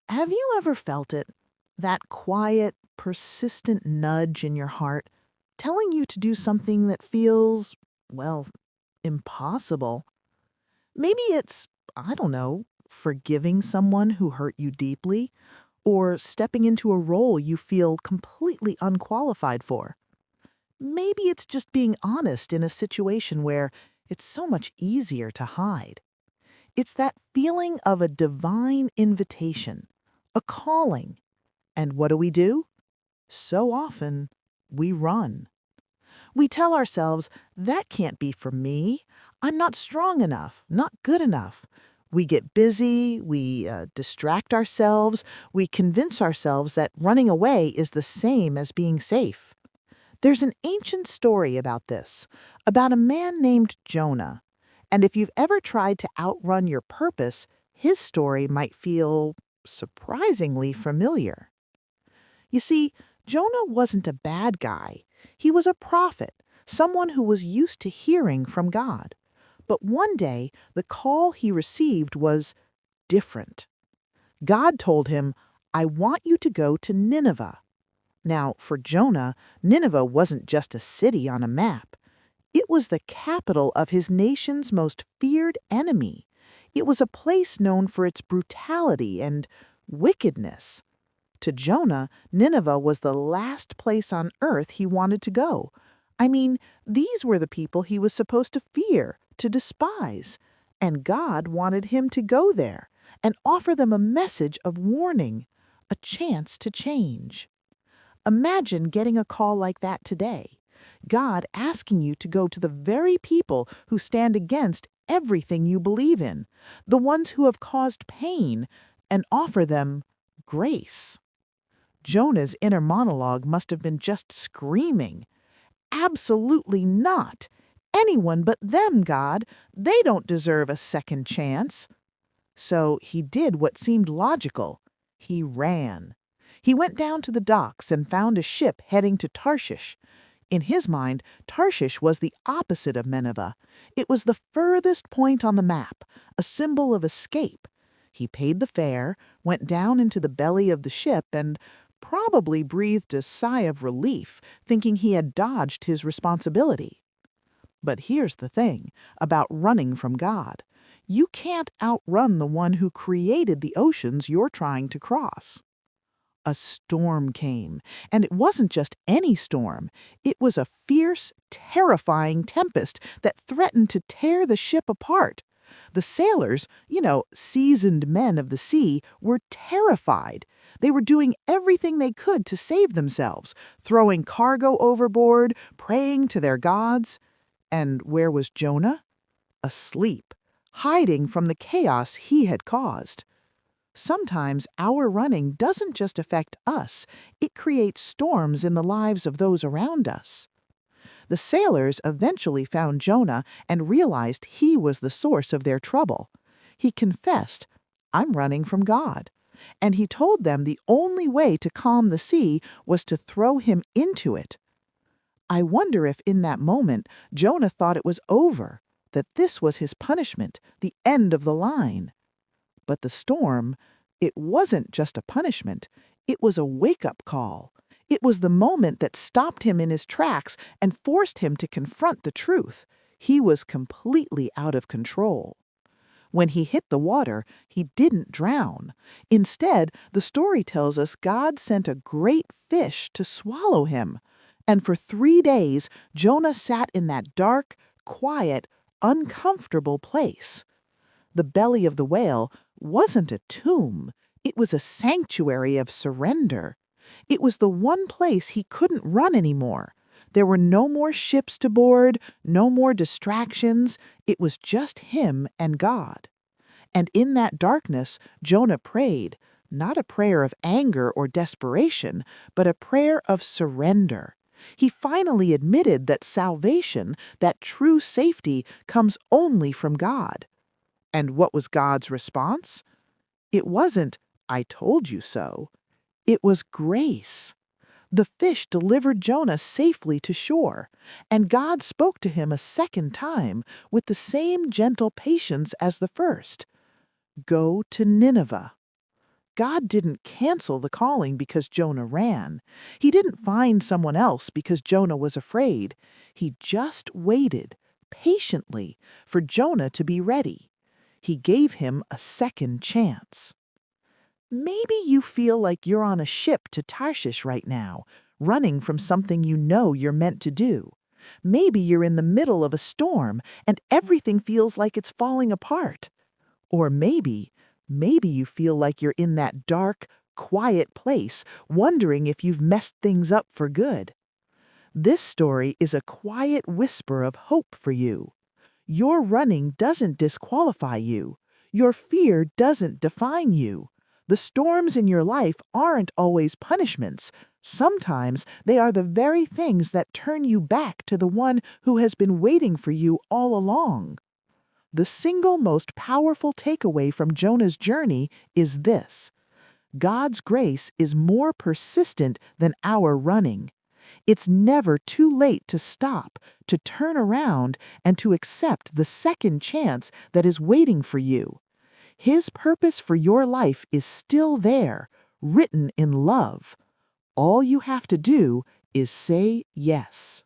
Have you ever felt it? That quiet, persistent nudge in your heart telling you to do something that feels, well, impossible. Maybe it's, I don't know, forgiving someone who hurt you deeply, or stepping into a role you feel completely unqualified for. Maybe it's just being honest in a situation where it's so much easier to hide. It's that feeling of a divine invitation, a calling. And what do? So often, we run. We tell ourselves, that can't be for me. I'm not strong enough, not good enough. We get busy, we distract ourselves, we convince ourselves that running away is the same as being safe. There's an ancient story about this, about a man named Jonah. And if you've ever tried to outrun your purpose, his story might feel surprisingly familiar. You see, Jonah wasn't a bad guy. He was a prophet, someone who was used to hearing from God. But one day, the call he received was different. God told him, I want you to go to Nineveh. Now, for Jonah, Nineveh wasn't just a city on a map. It was the capital of his nation's most feared enemy. It was a place known for its brutality and wickedness. To Jonah, Nineveh was the last place on earth he wanted to go. I mean, these were the people he was supposed to fear, to despise. And God wanted him to go there and offer them a message of warning, a chance to change. Imagine getting a call like that today. God asking you to go to the very people who stand against everything you believe in, the ones who have caused pain, and offer them grace. Jonah's inner monologue must have been just screaming. Absolutely not. Anyone but them, God. They don't deserve a second chance. So he did what seemed logical. He ran. He went down to the docks and found a ship heading to Tarshish. In his mind, Tarshish was the opposite of Nineveh. It was the furthest point on the map, a symbol of escape. He paid the fare, went down into the belly of the ship, and probably breathed a sigh of relief, thinking he had dodged his responsibility. But here's the thing about running from God. You can't outrun the one who created the oceans you're trying to cross. A storm came, and it wasn't just any storm. It was a fierce, terrifying tempest that threatened to tear the ship apart. The sailors, seasoned men of the sea, were terrified. They were doing everything they could to save themselves, throwing cargo overboard, praying to their gods. And where was Jonah? Asleep, hiding from the chaos he had caused. Sometimes our running doesn't just affect us, it creates storms in the lives of those around us. The sailors eventually found Jonah and realized he was the source of their trouble. He confessed, I'm running from God. And he told them the only way to calm the sea was to throw him into it. I wonder if in that moment Jonah thought it was over, that this was his punishment, the end of the line. But the storm, it wasn't just a punishment, it was a wake-up call. It was the moment that stopped him in his tracks and forced him to confront the truth. He was completely out of control. When he hit the water, he didn't drown. Instead, the story tells us God sent a great fish to swallow him. And for 3 days, Jonah sat in that dark, quiet, uncomfortable place. The belly of the whale wasn't a tomb. It was a sanctuary of surrender. It was the one place he couldn't run anymore. There were no more ships to board, no more distractions. It was just him and God. And in that darkness, Jonah prayed, not a prayer of anger or desperation, but a prayer of surrender. He finally admitted that salvation, that true safety, comes only from God. And what was God's response? It wasn't, I told you so. It was grace. The fish delivered Jonah safely to shore, and God spoke to him a second time with the same gentle patience as the first. Go to Nineveh. God didn't cancel the calling because Jonah ran. He didn't find someone else because Jonah was afraid. He just waited patiently for Jonah to be ready. He gave him a second chance. Maybe you feel like you're on a ship to Tarshish right now, running from something you know you're meant to do. Maybe you're in the middle of a storm and everything feels like it's falling apart. Or maybe you feel like you're in that dark, quiet place, wondering if you've messed things up for good. This story is a quiet whisper of hope for you. Your running doesn't disqualify you. Your fear doesn't define you. The storms in your life aren't always punishments. Sometimes they are the very things that turn you back to the one who has been waiting for you all along. The single most powerful takeaway from Jonah's journey is this: God's grace is more persistent than our running. It's never too late to stop, to turn around, and to accept the second chance that is waiting for you. His purpose for your life is still there, written in love. All you have to do is say yes.